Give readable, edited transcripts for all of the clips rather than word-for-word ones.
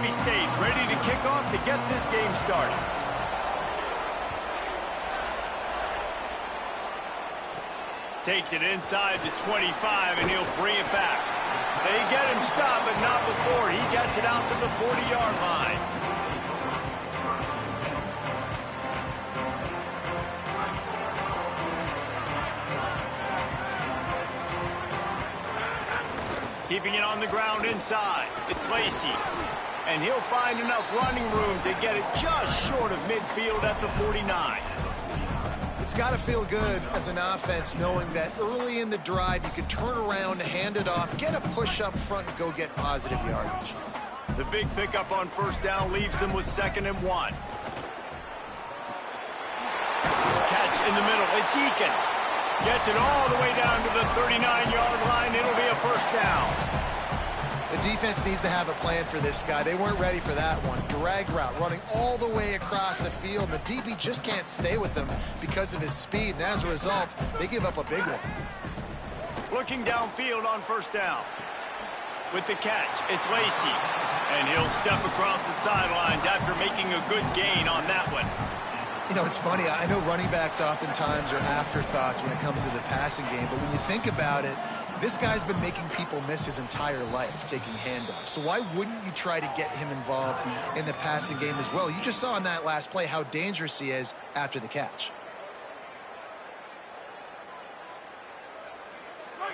Mississippi State ready to kick off to get this game started. Takes it inside the 25, and he'll bring it back. They get him stopped, but not before he gets it out to the 40-yard line. Keeping it on the ground inside. It's Lacey. And he'll find enough running room to get it just short of midfield at the 49. It's got to feel good as an offense knowing that early in the drive you can turn around, hand it off, get a push up front, and go get positive yardage. The big pickup on first down leaves them with 2nd and 1. Catch in the middle. It's Eakin. Gets it all the way down to the 39-yard line. It'll be a first down. The defense needs to have a plan for this guy. They weren't ready for that one. Drag route running all the way across the field. The DB just can't stay with him because of his speed, and as a result, they give up a big one. Looking downfield on first down. With the catch, it's Lacey. And he'll step across the sidelines after making a good gain on that one. You know, it's funny. I know running backs oftentimes are afterthoughts when it comes to the passing game, but when you think about it, this guy's been making people miss his entire life taking handoffs. So why wouldn't you try to get him involved in the passing game as well? You just saw in that last play how dangerous he is after the catch.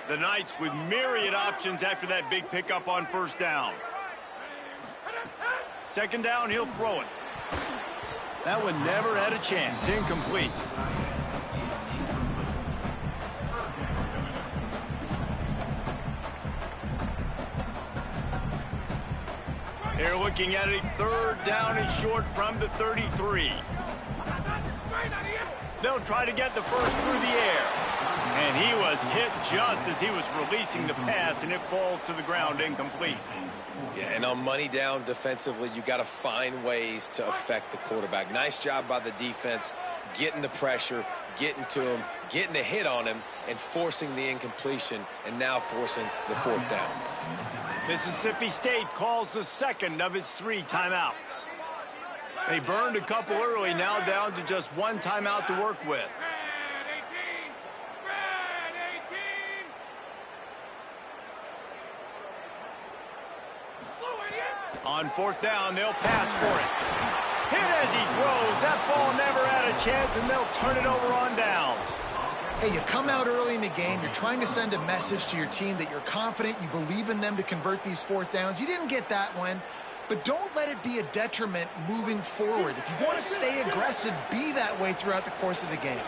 The Knights with myriad options after that big pickup on first down. 2nd down, he'll throw it. That one never had a chance. Incomplete. They're looking at a 3rd down and short from the 33. They'll try to get the first through the air. And he was hit just as he was releasing the pass, and it falls to the ground incomplete. Yeah, and on money down defensively, you got to find ways to affect the quarterback. Nice job by the defense, getting the pressure, getting to him, getting a hit on him, and forcing the incompletion, and now forcing the 4th down. Mississippi State calls the 2nd of its 3 timeouts. They burned a couple early, now down to just 1 timeout to work with. On 4th down, they'll pass for it. Hit as he throws. That ball never had a chance, and they'll turn it over on downs. Hey, you come out early in the game, you're trying to send a message to your team that you're confident, you believe in them to convert these 4th downs. You didn't get that one, but don't let it be a detriment moving forward. If you want to stay aggressive, be that way throughout the course of the game.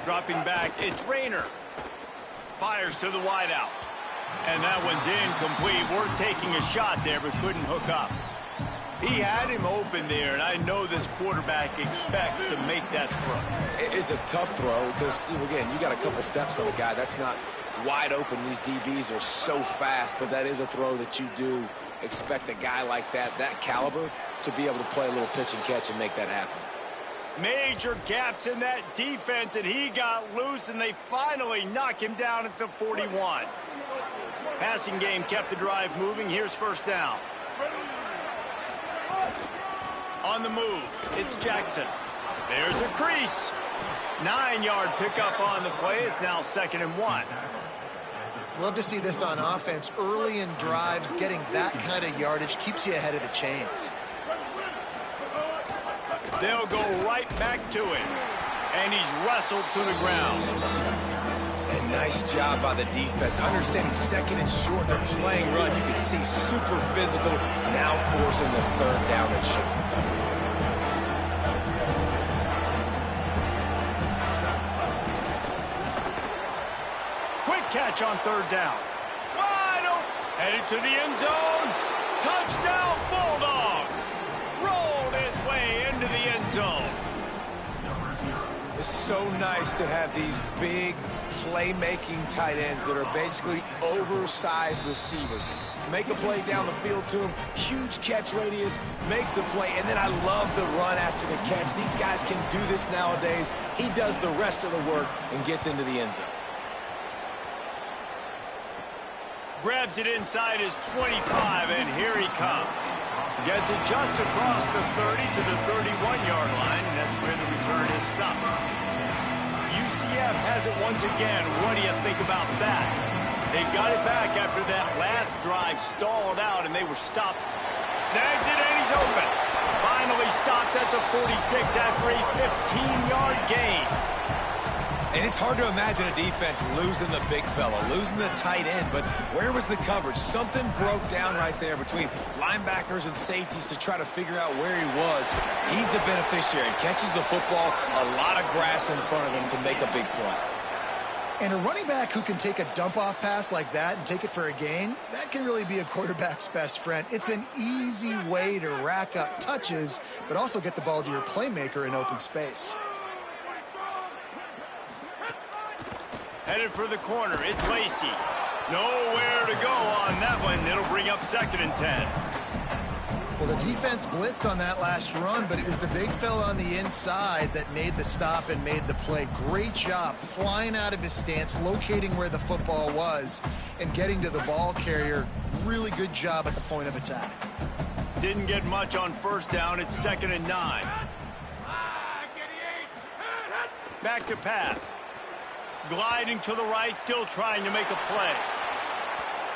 Dropping back, it's Rayner. Fires to the wideout. And that one's incomplete. We're taking a shot there, but couldn't hook up. He had him open there, and I know this quarterback expects to make that throw. It's a tough throw because, again, you got a couple steps on a guy. That's not wide open. These DBs are so fast, but that is a throw that you do expect a guy like that caliber, to be able to play a little pitch and catch and make that happen. Major gaps in that defense, and he got loose, and they finally knock him down at the 41. Passing game kept the drive moving. Here's first down. On the move, it's Jackson. There's a crease. 9-yard pickup on the play. It's now 2nd and 1. Love to see this on offense. Early in drives, getting that kind of yardage keeps you ahead of the chains. They'll go right back to him. And he's wrestled to the ground. And nice job by the defense. Understanding 2nd and short, they're playing run. You can see super physical, now forcing the 3rd down and short. Quick catch on 3rd down. Wide open. Headed to the end zone. Touchdown, Bulldogs. Rolled his way into the end zone. It's so nice to have these big playmaking tight ends that are basically oversized receivers. Make a play down the field to him, huge catch radius, makes the play, and then I love the run after the catch. These guys can do this nowadays. He does the rest of the work and gets into the end zone. Grabs it inside his 25, and here he comes. Gets it just across the 30 to the 31-yard line, and that's where the return is stopped. UCF has it once again. What do you think about that? They got it back after that last drive stalled out, and they were stopped. Snags it, and he's open. Finally stopped at the 46 after a 15-yard gain. And it's hard to imagine a defense losing the big fella, losing the tight end, but where was the coverage? Something broke down right there between linebackers and safeties to try to figure out where he was. He's the beneficiary. Catches the football, a lot of grass in front of him to make a big play. And a running back who can take a dump-off pass like that and take it for a gain, that can really be a quarterback's best friend. It's an easy way to rack up touches, but also get the ball to your playmaker in open space. Headed for the corner, it's Lacy. Nowhere to go on that one. It'll bring up 2nd and 10. Well, the defense blitzed on that last run, but it was the big fella on the inside that made the stop and made the play. Great job flying out of his stance, locating where the football was, and getting to the ball carrier. Really good job at the point of attack. Didn't get much on 1st down. It's 2nd and 9. Back to pass. Gliding to the right, still trying to make a play.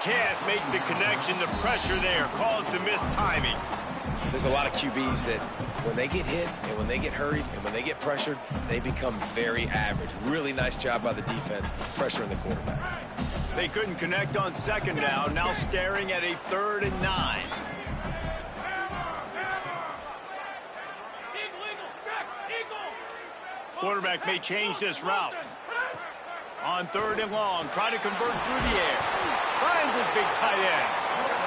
Can't make the connection. The pressure there caused the missed timing. There's a lot of QBs that when they get hit and when they get hurried and when they get pressured, they become very average. Really nice job by the defense pressuring the quarterback. They couldn't connect on 2nd down. Now staring at a 3rd and 9. Quarterback may change this route. On 3rd and long, try to convert through the air. Finds his big tight end.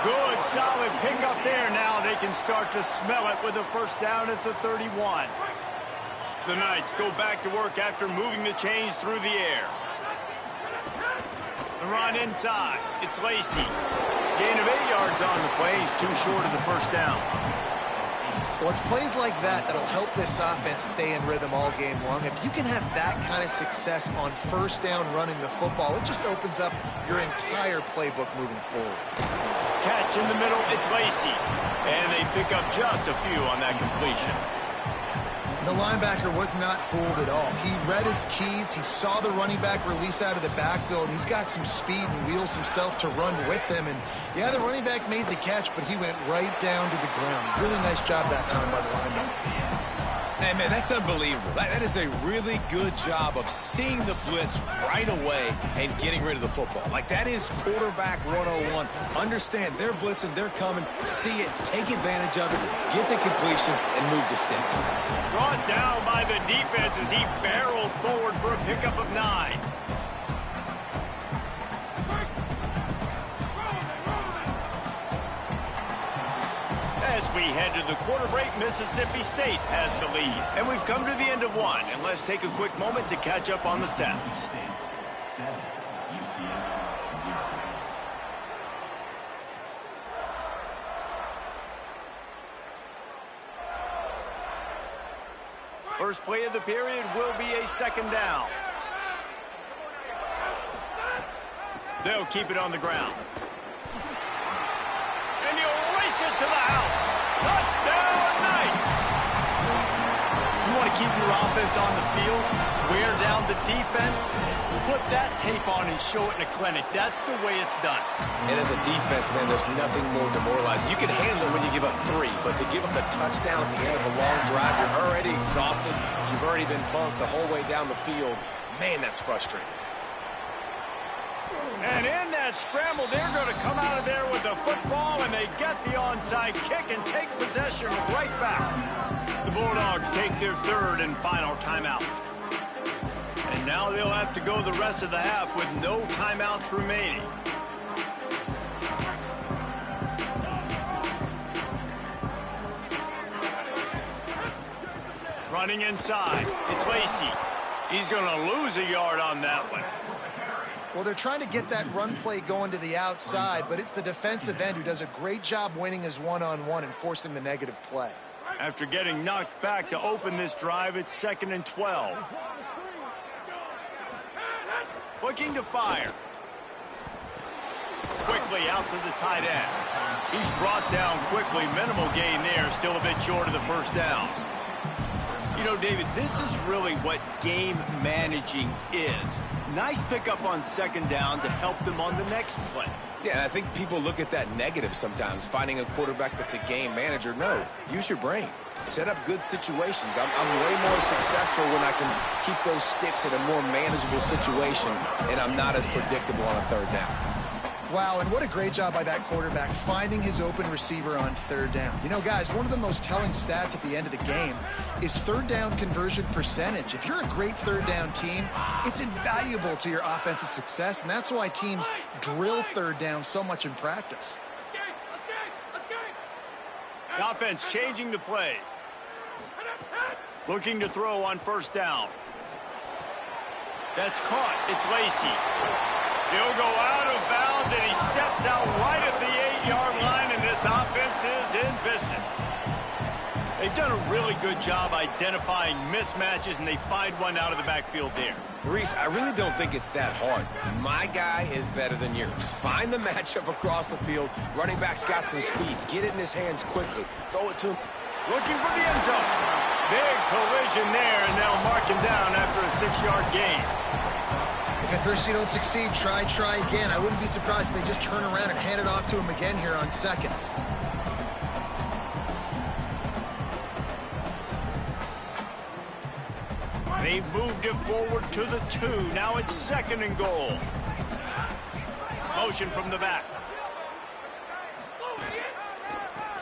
Good, solid pickup there. Now they can start to smell it with a 1st down at the 31. The Knights go back to work after moving the chains through the air. The run inside. It's Lacy. Gain of 8 yards on the play. He's too short of the 1st down. Well, it's plays like that that'll help this offense stay in rhythm all game long. If you can have that kind of success on 1st down running the football, it just opens up your entire playbook moving forward. Catch in the middle, it's Lacy. And they pick up just a few on that completion. The linebacker was not fooled at all. He read his keys. He saw the running back release out of the backfield. He's got some speed and wheels himself to run with him. And, yeah, the running back made the catch, but he went right down to the ground. Really nice job that time by the linebacker. Hey, man, that's unbelievable. That is a really good job of seeing the blitz right away and getting rid of the football. Like, that is quarterback 101. Understand they're blitzing, they're coming, see it, take advantage of it, get the completion, and move the sticks. Brought down by the defense as he barreled forward for a pickup of 9. As we head to the quarter break, Mississippi State has the lead. And we've come to the end of one. And let's take a quick moment to catch up on the stats. First play of the period will be a 2nd down. They'll keep it on the ground. And he'll race it to the house. Touchdown, Knights! You want to keep your offense on the field, wear down the defense, put that tape on and show it in a clinic. That's the way it's done. And as a defense, man, there's nothing more demoralizing. You can handle it when you give up 3, but to give up the touchdown at the end of a long drive, you're already exhausted. You've already been bumped the whole way down the field. Man, that's frustrating. And in that scramble, they're going to come out of there with the football, and they get the onside kick and take possession right back. The Bulldogs take their 3rd and final timeout. And now they'll have to go the rest of the half with no timeouts remaining. Running inside, it's Lacy. He's going to lose a yard on that one. Well, they're trying to get that run play going to the outside, but it's the defensive end who does a great job winning his one-on-one and forcing the negative play. After getting knocked back to open this drive, it's 2nd and 12. Looking to fire. Quickly quickly out to the tight end. He's brought down quickly. Minimal gain there. Still a bit short of the first down. You know, David, this is really what game managing is. Nice pickup on second down to help them on the next play. Yeah, and I think people look at that negative sometimes, finding a quarterback that's a game manager. No, use your brain. Set up good situations. I'm way more successful when I can keep those sticks in a more manageable situation, and I'm not as predictable on a third down. Wow, and what a great job by that quarterback finding his open receiver on third down. You know, guys, one of the most telling stats at the end of the game is third down conversion percentage. If you're a great third down team, it's invaluable to your offensive success, and that's why teams drill third down so much in practice. The offense changing the play. Looking to throw on first down. That's caught. It's Lacy. He'll go out of bounds, and he steps out right at the 8-yard line, and this offense is in business. They've done a really good job identifying mismatches, and they find one out of the backfield there. Reese, I really don't think it's that hard. My guy is better than yours. Find the matchup across the field. Running back's got some speed. Get it in his hands quickly. Throw it to him. Looking for the end zone. Big collision there, and they'll mark him down after a 6-yard gain. If at first you don't succeed, try again. I wouldn't be surprised if they just turn around and hand it off to him again here on second. They've moved him forward to the 2. Now it's second and goal. Motion from the back.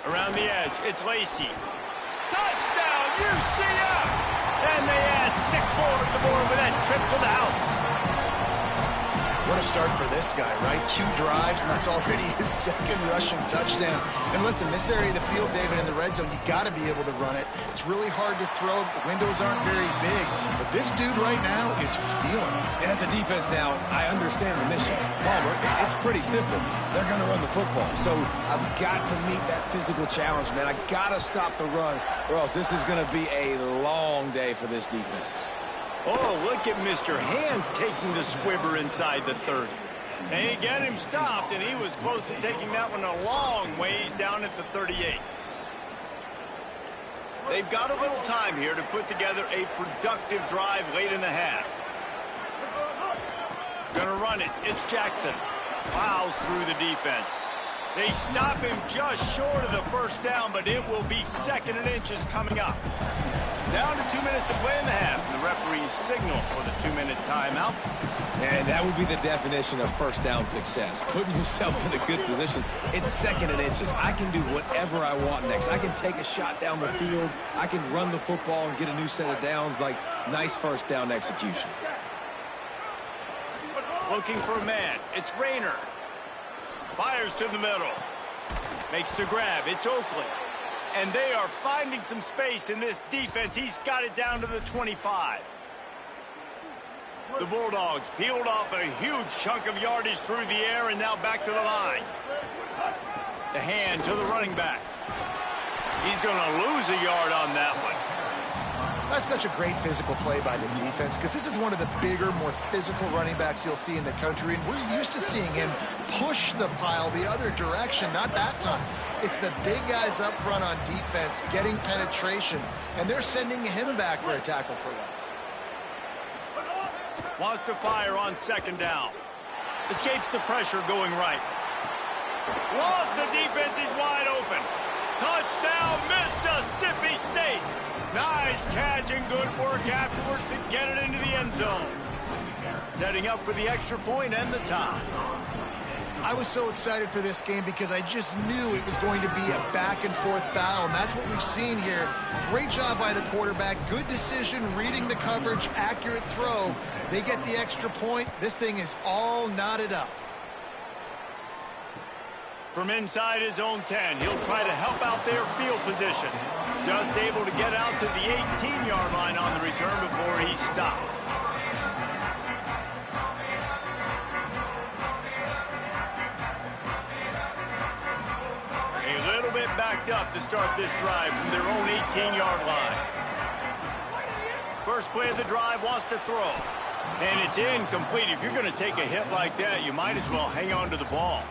Around the edge, it's Lacy. Touchdown, UCF! And they add 6 more to the board with that trip to the house. What a start for this guy, right? 2 drives, and that's already his second rushing touchdown. And listen, this area of the field, David, in the red zone, you got to be able to run it. It's really hard to throw. The windows aren't very big. But this dude right now is feeling it. And as a defense now, I understand the mission. Palmer, it's pretty simple. They're going to run the football. So I've got to meet that physical challenge, man. I got to stop the run, or else this is going to be a long day for this defense. Oh, look at Mr. Hands taking the squibber inside the 30. They get him stopped, and he was close to taking that one a long ways down at the 38. They've got a little time here to put together a productive drive late in the half. Gonna run it. It's Jackson. Plows through the defense. They stop him just short of the first down, but it will be second and inches coming up. Down to 2 minutes to play in the half. And the referee's signal for the 2-minute timeout. And that would be the definition of first down success. Putting yourself in a good position. It's second and inches. I can do whatever I want next. I can take a shot down the field. I can run the football and get a new set of downs. Like, nice first down execution. Looking for a man. It's Rayner. Fires to the middle. Makes the grab. It's Oakley. And they are finding some space in this defense. He's got it down to the 25. The Bulldogs peeled off a huge chunk of yardage through the air and now back to the line. The hand to the running back. He's going to lose a yard on that one. That's such a great physical play by the defense because this is one of the bigger, more physical running backs you'll see in the country, and we're used to seeing him push the pile the other direction. Not that time. It's the big guys up front on defense getting penetration, and they're sending him back for a tackle for loss. Wants to fire on second down. Escapes the pressure going right. Lost the defense. He's wide open. Touchdown, Mississippi State. Nice catch and good work afterwards to get it into the end zone. Setting up for the extra point and the tie. I was so excited for this game because I just knew it was going to be a back-and-forth battle, and that's what we've seen here. Great job by the quarterback. Good decision, reading the coverage, accurate throw. They get the extra point. This thing is all knotted up. From inside his own 10, he'll try to help out their field position. Just able to get out to the 18-yard line on the return before he stopped. A little bit backed up to start this drive from their own 18-yard line. First play of the drive, wants to throw. And it's incomplete. If you're going to take a hit like that, you might as well hang on to the ball.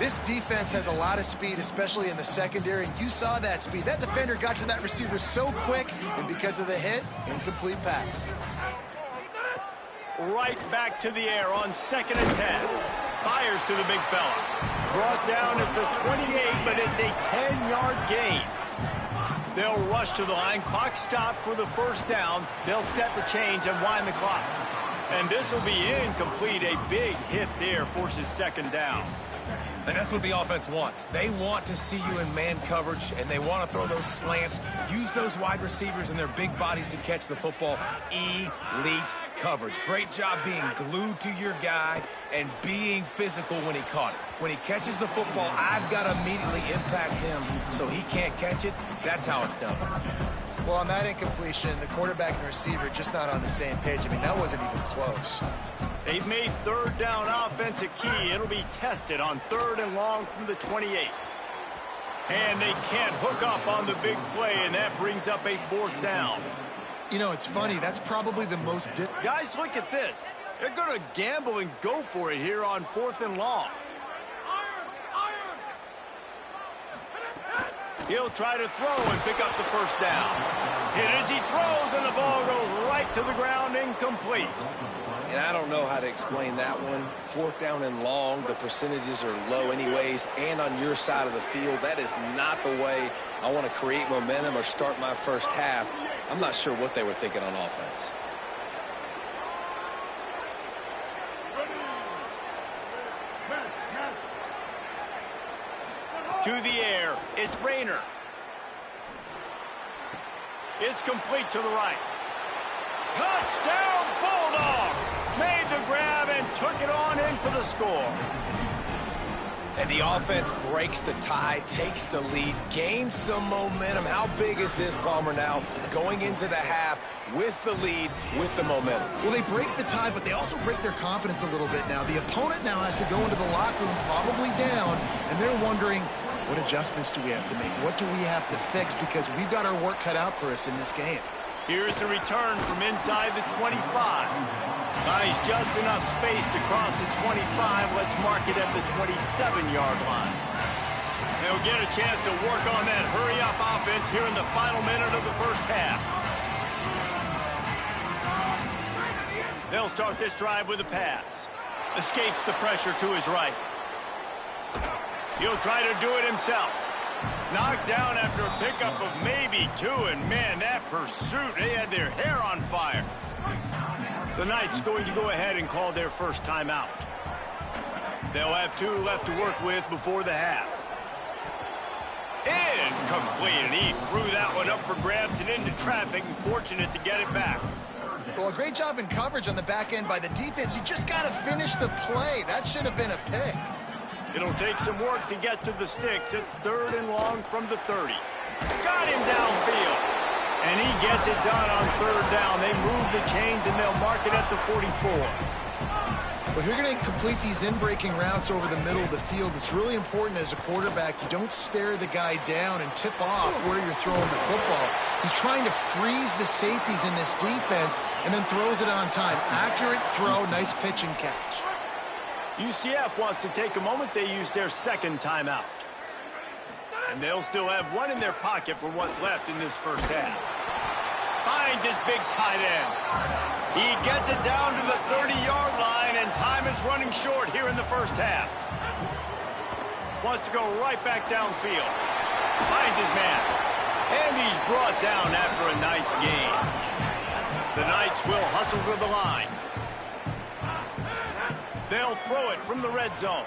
This defense has a lot of speed, especially in the secondary, and you saw that speed. That defender got to that receiver so quick, and because of the hit, incomplete pass. Right back to the air on 2nd and 10. Fires to the big fella. Brought down at the 28, but it's a 10-yard gain. They'll rush to the line. Clock stopped for the first down. They'll set the chains and wind the clock. And this will be incomplete. A big hit there forces 2nd down. And that's what the offense wants. They want to see you in man coverage, and they want to throw those slants, use those wide receivers and their big bodies to catch the football. Elite coverage. Great job being glued to your guy and being physical when he caught it. When he catches the football, I've got to immediately impact him so he can't catch it. That's how it's done. Well, on that incompletion, the quarterback and receiver just not on the same page. I mean, that wasn't even close. They've made 3rd down offense a key. It'll be tested on 3rd and long from the 28. And they can't hook up on the big play, and that brings up a 4th down. You know, it's funny. That's probably the most... Guys, look at this. They're going to gamble and go for it here on 4th and long. He'll try to throw and pick up the 1st down. Hit as he throws, and the ball goes right to the ground, incomplete. And I don't know how to explain that one. 4th down and long, the percentages are low anyways, and on your side of the field, that is not the way I want to create momentum or start my first half. I'm not sure what they were thinking on offense. To the air, it's Rayner. It's complete to the right. Touchdown, Bulldogs! Made the grab and took it on in for the score. And the offense breaks the tie, takes the lead, gains some momentum. How big is this, Palmer, now going into the half with the lead, with the momentum? Well, they break the tie, but they also break their confidence a little bit now. The opponent now has to go into the locker room probably down, and they're wondering, what adjustments do we have to make? What do we have to fix? Because we've got our work cut out for us in this game. Here's the return from inside the 25. Buys just enough space to cross the 25. Let's mark it at the 27-yard line. They'll get a chance to work on that hurry-up offense here in the final minute of the first half. They'll start this drive with a pass. Escapes the pressure to his right. He'll try to do it himself. Knocked down after a pickup of maybe 2, and man, that pursuit, they had their hair on fire. The Knights going to go ahead and call their first timeout. They'll have 2 left to work with before the half. Incomplete, and he threw that one up for grabs and into traffic, and fortunate to get it back. Well, a great job in coverage on the back end by the defense. You just got to finish the play. That should have been a pick. It'll take some work to get to the sticks. It's 3rd and long from the 30. Got him downfield. And he gets it done on 3rd down. They move the chains, and they'll mark it at the 44. But if you're going to complete these in-breaking routes over the middle of the field, it's really important as a quarterback you don't stare the guy down and tip off where you're throwing the football. He's trying to freeze the safeties in this defense and then throws it on time. Accurate throw, nice pitch and catch. UCF wants to take a moment. They use their 2nd timeout. And they'll still have 1 in their pocket for what's left in this first half. Finds his big tight end. He gets it down to the 30-yard line, and time is running short here in the first half. Wants to go right back downfield. Finds his man. And he's brought down after a nice gain. The Knights will hustle to the line. They'll throw it from the red zone.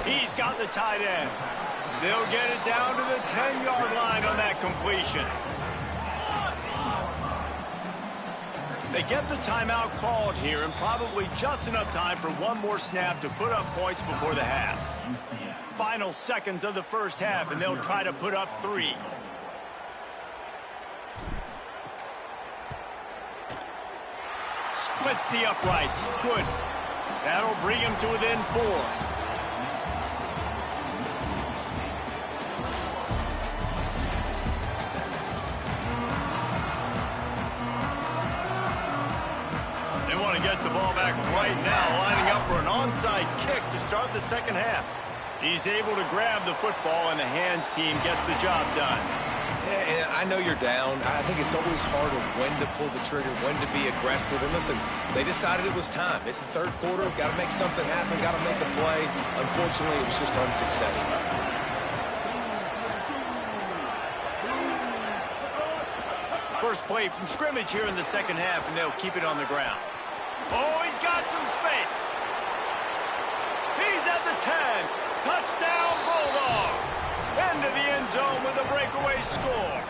He's got the tight end. They'll get it down to the 10-yard line on that completion. They get the timeout called here, and probably just enough time for 1 more snap to put up points before the half. Final seconds of the first half, and they'll try to put up 3. Splits the uprights. Good. That'll bring him to within 4. They want to get the ball back right now, lining up for an onside kick to start the second half. He's able to grab the football, and the hands team gets the job done. Yeah, and I know you're down. I think it's always harder when to pull the trigger, when to be aggressive. And listen, they decided it was time. It's the third quarter. Got to make something happen. Got to make a play. Unfortunately, it was just unsuccessful. First play from scrimmage here in the second half, and they'll keep it on the ground. Oh, he's got some space. He's at the 10. Touchdown, Bulldogs. Into the end zone with a breakaway score.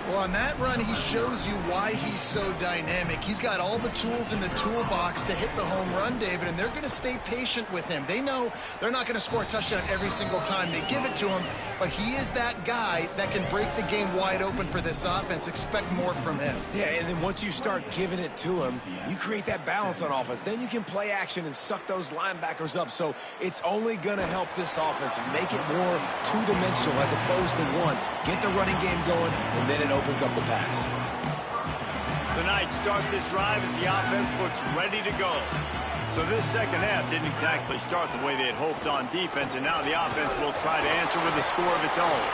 Well, on that run, he shows you why he's so dynamic. He's got all the tools in the toolbox to hit the home run, David, and they're going to stay patient with him. They know they're not going to score a touchdown every single time they give it to him, but he is that guy that can break the game wide open for this offense. Expect more from him. Yeah, and then once you start giving it to him, you create that balance on offense. Then you can play action and suck those linebackers up. So it's only going to help this offense make it more two-dimensional as opposed to one. Get the running game going, and then it opens up the pass. The Knights start this drive as the offense looks ready to go. So this second half didn't exactly start the way they had hoped on defense, and now the offense will try to answer with a score of its own.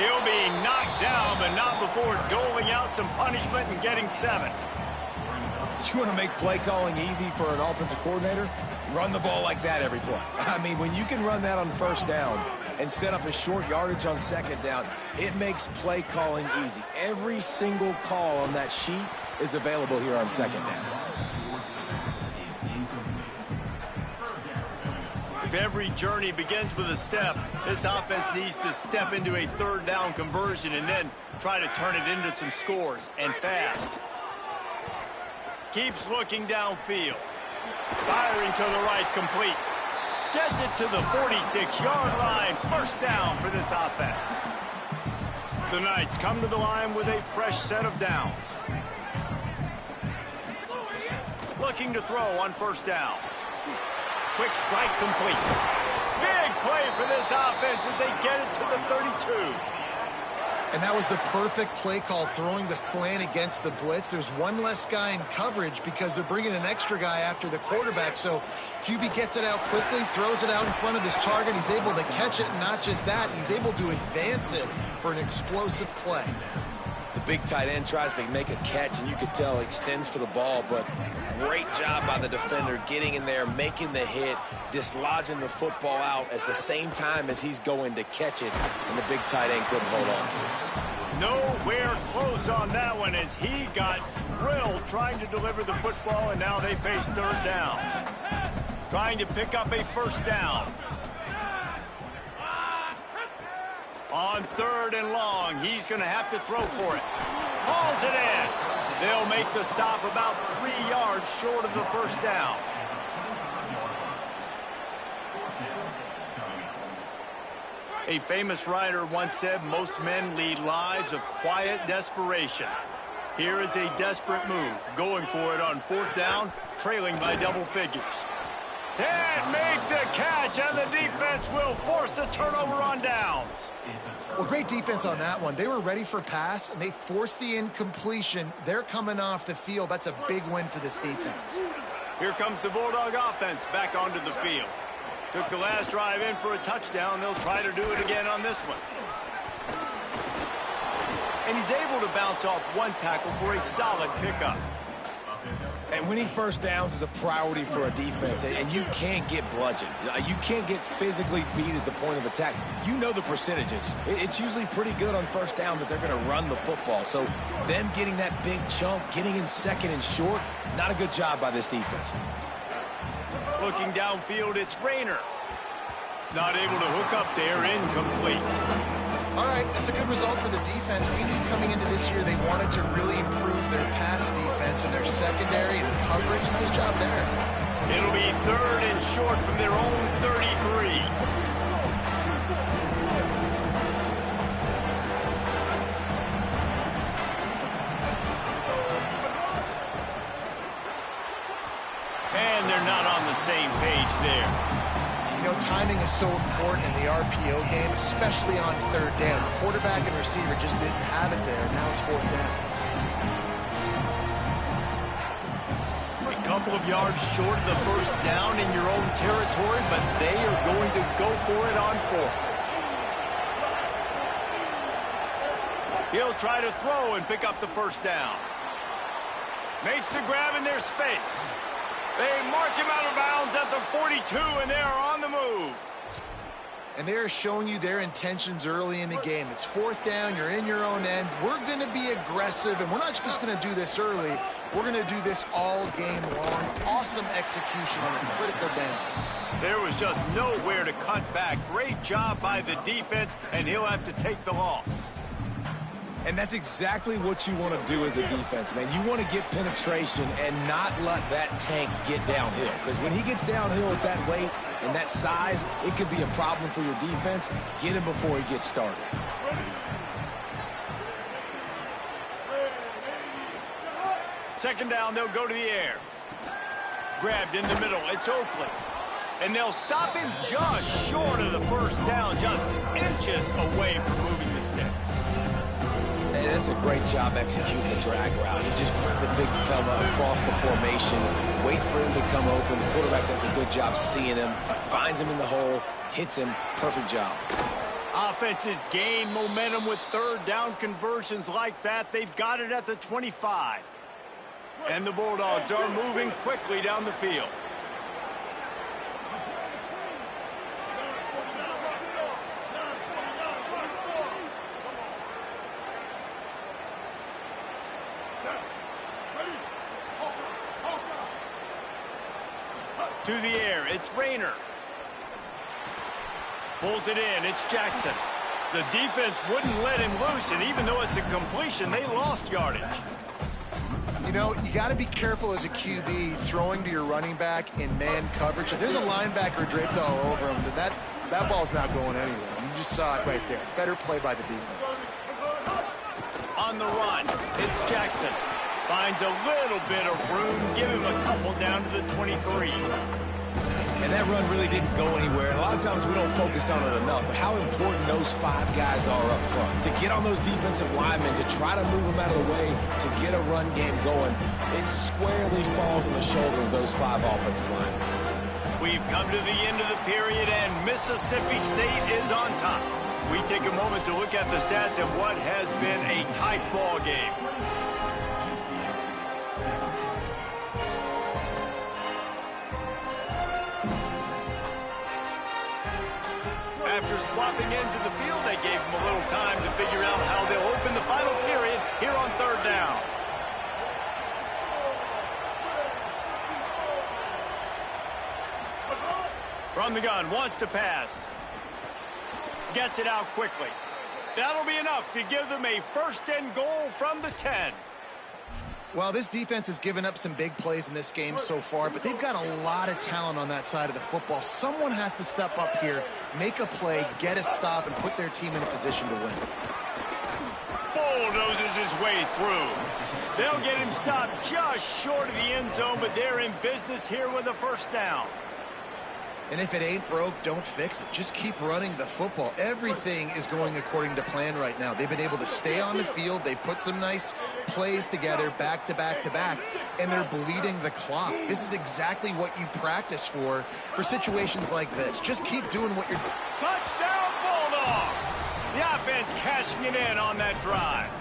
He'll be knocked down, but not before doling out some punishment and getting 7. You want to make play calling easy for an offensive coordinator? Run the ball like that every play. I mean, when you can run that on first down and set up a short yardage on second down, it makes play calling easy. Every single call on that sheet is available here on second down. If every journey begins with a step, this offense needs to step into a third down conversion and then try to turn it into some scores, and fast. Keeps looking downfield. Firing to the right, complete. Gets it to the 46-yard line. First down for this offense. The Knights come to the line with a fresh set of downs. Looking to throw on first down. Quick strike complete. Big play for this offense as they get it to the 32. And that was the perfect play call, throwing the slant against the blitz. There's one less guy in coverage because they're bringing an extra guy after the quarterback. So QB gets it out quickly, throws it out in front of his target. He's able to catch it, and not just that, he's able to advance it for an explosive play. The big tight end tries to make a catch, and you could tell he extends for the ball, but great job by the defender getting in there, making the hit, dislodging the football out at the same time as he's going to catch it, and the big tight end couldn't hold on to it. Nowhere close on that one as he got drilled trying to deliver the football, and now they face third down. Trying to pick up a first down. On third and long, he's going to have to throw for it. Hauls it in. They'll make the stop about 3 yards short of the first down. A famous writer once said, most men lead lives of quiet desperation. Here is a desperate move, going for it on fourth down, trailing by double figures. And make the catch, and the defense will force the turnover on downs. Well, great defense on that one. They were ready for pass, and they forced the incompletion. They're coming off the field. That's a big win for this defense. Here comes the Bulldog offense back onto the field. Took the last drive in for a touchdown. They'll try to do it again on this one. And he's able to bounce off one tackle for a solid pickup. And winning first downs is a priority for a defense, and you can't get bludgeoned. You can't get physically beat at the point of attack. You know the percentages. It's usually pretty good on first down that they're going to run the football. So them getting that big chunk, getting in second and short, not a good job by this defense. Looking downfield, it's Rayner. Not able to hook up there, incomplete. All right, that's a good result for the defense. We knew coming into this year they wanted to really improve their pass defense and their secondary and coverage. Nice job there. It'll be third and short from their own 33. And they're not on the same page there. You know, timing is so important in the RPO game, especially on third down. The quarterback and receiver just didn't have it there. Now it's fourth down. It comes couple of yards short of the first down in your own territory, but they are going to go for it on fourth. He'll try to throw and pick up the first down. Makes the grab in their space. They mark him out of bounds at the 42, and they are on the move. And they're showing you their intentions early in the game. It's fourth down, you're in your own end. We're going to be aggressive, and we're not just going to do this early. We're going to do this all game long. Awesome execution on a critical down. There was just nowhere to cut back. Great job by the defense, and he'll have to take the loss. And that's exactly what you want to do as a defense, man. You want to get penetration and not let that tank get downhill. Because when he gets downhill at that weight and that size, it could be a problem for your defense. Get him before he gets started. Second down, they'll go to the air. Grabbed in the middle, it's Oakley. And they'll stop him just short of the first down, just inches away from moving the sticks. And that's a great job executing the drag route. You just bring the big fella across the formation, wait for him to come open. The quarterback does a good job seeing him, finds him in the hole, hits him. Perfect job. Offenses gain momentum with third down conversions like that. They've got it at the 25. And the Bulldogs are moving quickly down the field. To the air, it's Rayner. Pulls it in, it's Jackson. The defense wouldn't let him loose, and even though it's a completion, they lost yardage. You know, you got to be careful as a QB throwing to your running back in man coverage. If there's a linebacker draped all over him, then that ball's not going anywhere. You just saw it right there. Better play by the defense. On the run, it's Jackson. Finds a little bit of room, give him a couple down to the 23. And that run really didn't go anywhere. And a lot of times we don't focus on it enough, but how important those five guys are up front. To get on those defensive linemen, to try to move them out of the way, to get a run game going, it squarely falls on the shoulder of those five offensive linemen. We've come to the end of the period, and Mississippi State is on top. We take a moment to look at the stats of what has been a tight ball game. After swapping ends of the field, they gave them a little time to figure out how they'll open the final period here on third down. From the gun, wants to pass. Gets it out quickly. That'll be enough to give them a first and goal from the 10. Well, this defense has given up some big plays in this game so far, but they've got a lot of talent on that side of the football. Someone has to step up here, make a play, get a stop, and put their team in a position to win. Bulldozes his way through. They'll get him stopped just short of the end zone, but they're in business here with a first down. And if it ain't broke, don't fix it. Just keep running the football. Everything is going according to plan right now. They've been able to stay on the field. They've put some nice plays together back to back to back, and they're bleeding the clock. This is exactly what you practice for situations like this. Just keep doing what you're doing. Touchdown, Bulldogs! The offense cashing it in on that drive.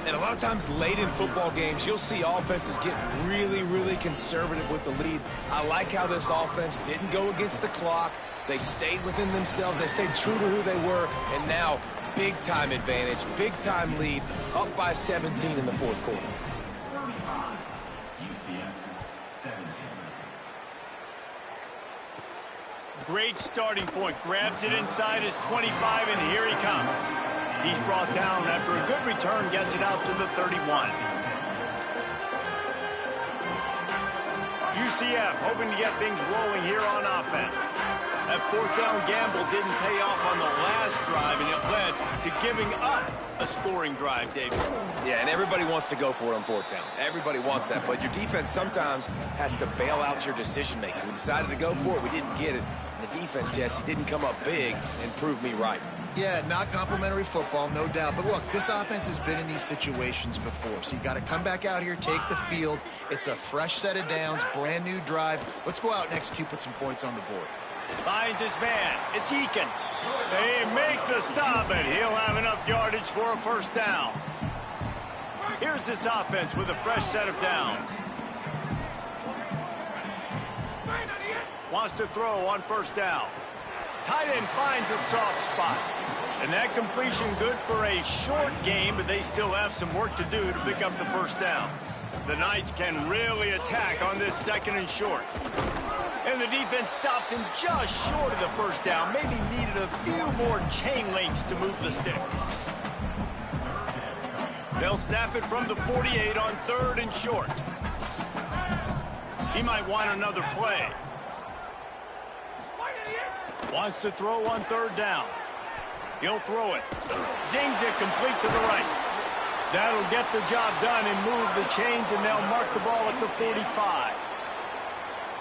And a lot of times late in football games, you'll see offenses get really, really conservative with the lead. I like how this offense didn't go against the clock. They stayed within themselves. They stayed true to who they were. And now, big-time advantage, big-time lead, up by 17 in the fourth quarter. Great starting point. Grabs it inside his 25, and here he comes. He's brought down after a good return, gets it out to the 31. UCF hoping to get things rolling here on offense. That fourth down gamble didn't pay off on the last drive, and it led to giving up a scoring drive, David. Yeah, and everybody wants to go for it on fourth down. Everybody wants that, but your defense sometimes has to bail out your decision-making. We decided to go for it. We didn't get it. The defense, Jesse, didn't come up big and prove me right. Yeah, not complimentary football, no doubt. But look, this offense has been in these situations before. So you got to come back out here, take the field. It's a fresh set of downs, brand new drive. Let's go out and execute, put some points on the board. Finds his man. It's Eakin. They make the stop, and he'll have enough yardage for a first down. Here's this offense with a fresh set of downs. Wants to throw on first down. Tight end finds a soft spot. And that completion good for a short game, but they still have some work to do to pick up the first down. The Knights can really attack on this second and short. And the defense stops him just short of the first down. Maybe needed a few more chain links to move the sticks. They'll snap it from the 48 on third and short. He might want another play. Wants to throw on third down. He'll throw it. Zings it complete to the right. That'll get the job done and move the chains, and they'll mark the ball at the 45.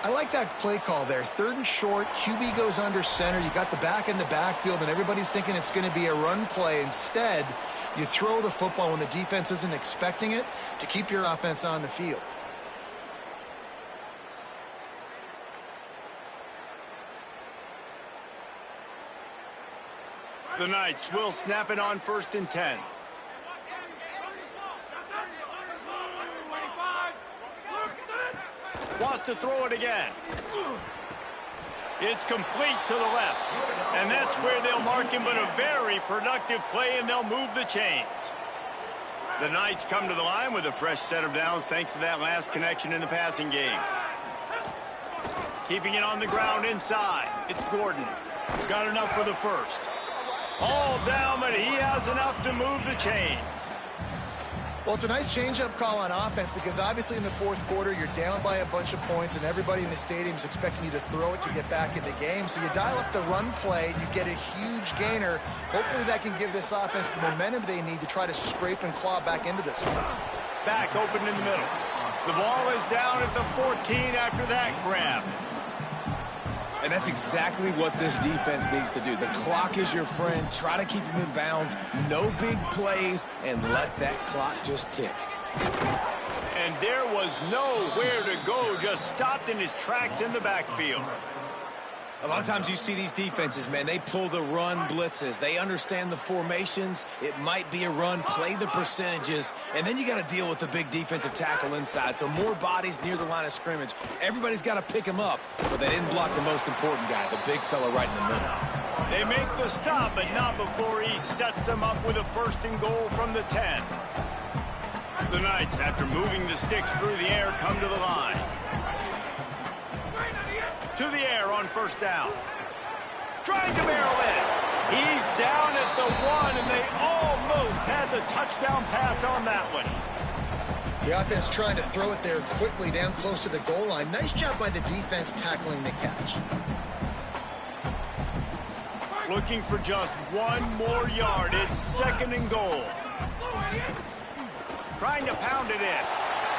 I like that play call there. Third and short, QB goes under center. You got the back in the backfield, and everybody's thinking it's going to be a run play. Instead, you throw the football when the defense isn't expecting it to keep your offense on the field. The Knights will snap it on first and 10. Wants to throw it again. It's complete to the left. And that's where they'll mark him, but a very productive play, and they'll move the chains. The Knights come to the line with a fresh set of downs thanks to that last connection in the passing game. Keeping it on the ground inside. It's Gordon. Got enough for the first. All down, but he has enough to move the chains. Well, it's a nice change-up call on offense because obviously in the fourth quarter, you're down by a bunch of points and everybody in the stadium is expecting you to throw it to get back in the game. So you dial up the run play, you get a huge gainer. Hopefully that can give this offense the momentum they need to try to scrape and claw back into this one. Back open in the middle. The ball is down at the 14 after that grab. And that's exactly what this defense needs to do. The clock is your friend. Try to keep them in bounds. No big plays, and let that clock just tick. And there was nowhere to go. Just stopped in his tracks in the backfield. A lot of times you see these defenses, man, they pull the run blitzes. They understand the formations. It might be a run, play the percentages, and then you got to deal with the big defensive tackle inside. So more bodies near the line of scrimmage. Everybody's got to pick him up, but they didn't block the most important guy, the big fella right in the middle. They make the stop, but not before he sets them up with a first and goal from the 10. The Knights, after moving the sticks through the air, come to the line. To the air on first down. Trying to barrel in. He's down at the 1, and they almost had the touchdown pass on that one. The offense trying to throw it there quickly down close to the goal line. Nice job by the defense tackling the catch. Looking for just one more yard. It's second and goal. Trying to pound it in.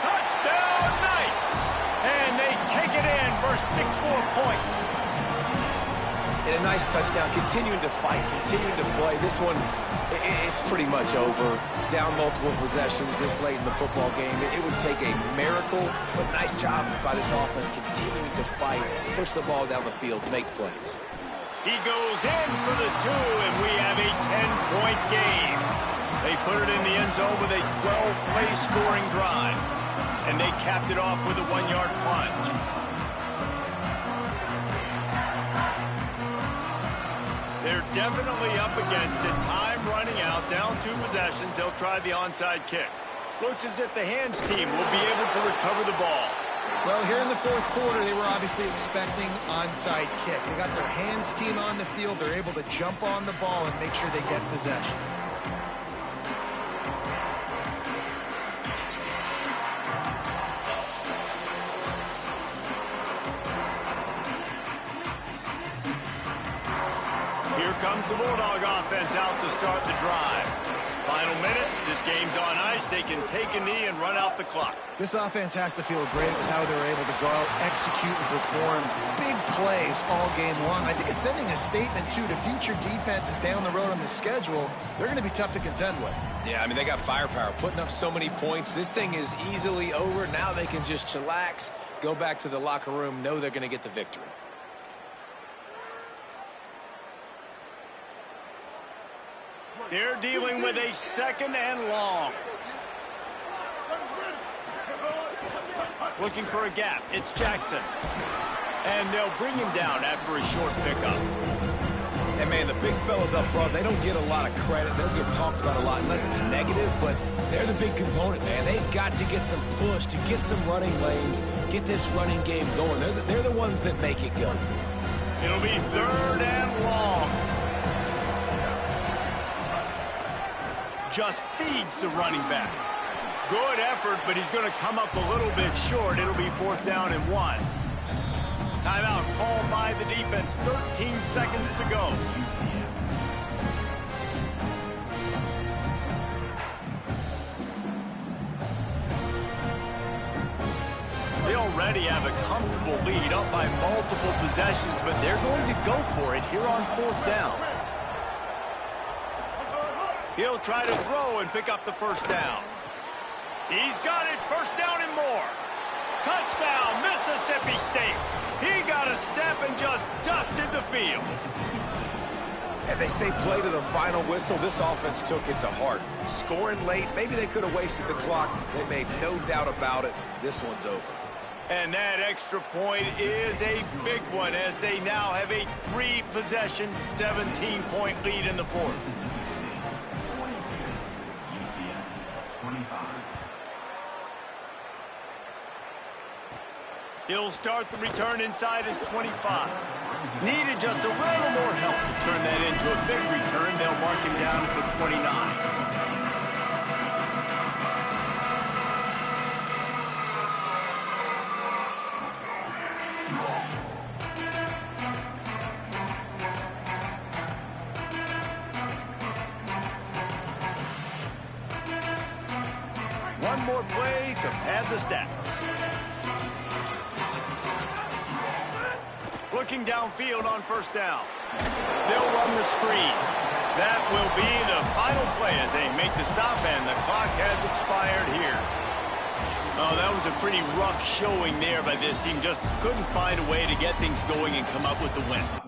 Touchdown Knights! And they take it in for 6 more points. And a nice touchdown, continuing to fight, continuing to play. This one, it's pretty much over. Down multiple possessions this late in the football game. It would take a miracle, but nice job by this offense continuing to fight, push the ball down the field, make plays. He goes in for the 2, and we have a 10-point game. They put it in the end zone with a 12-play scoring drive. And they capped it off with a 1-yard plunge. They're definitely up against it. Time running out, down 2 possessions. They'll try the onside kick. Looks as if the hands team will be able to recover the ball. Well, here in the fourth quarter, they were obviously expecting onside kick. They got their hands team on the field. They're able to jump on the ball and make sure they get possession. comes the Bulldog offense out to start the drive. Final minute, this game's on ice. They can take a knee and run out the clock. This offense has to feel great with how they're able to go out, execute, and perform big plays all game long. I think it's sending a statement, too, to future defenses down the road on the schedule. They're going to be tough to contend with. Yeah, I mean, they got firepower, putting up so many points. This thing is easily over. Now they can just chillax, go back to the locker room, know they're going to get the victory. They're dealing with a second and long. Looking for a gap. It's Jackson. And they'll bring him down after a short pickup. And, man, the big fellas up front, they don't get a lot of credit. They don't get talked about a lot unless it's negative, but they're the big component, man. They've got to get some push, to get some running lanes, get this running game going. They're the ones that make it go. It'll be third and long. Just feeds the running back. Good effort, but he's going to come up a little bit short. It'll be 4th down and 1. Timeout called by the defense. 13 seconds to go. They already have a comfortable lead, up by multiple possessions, but they're going to go for it here on 4th down. He'll try to throw and pick up the first down. He's got it, first down and more. Touchdown, Mississippi State. He got a step and just dusted the field. And they say play to the final whistle. This offense took it to heart. Scoring late, maybe they could have wasted the clock. They made no doubt about it. This one's over. And that extra point is a big one as they now have a 3-possession, 17-point lead in the 4th. He'll start the return inside his 25. Needed just a little more help to turn that into a big return. They'll mark him down at the 29. One more play to pad the stats. Looking downfield on first down. They'll run the screen. That will be the final play as they make the stop, and the clock has expired here. Oh, that was a pretty rough showing there by this team. Just couldn't find a way to get things going and come up with the win.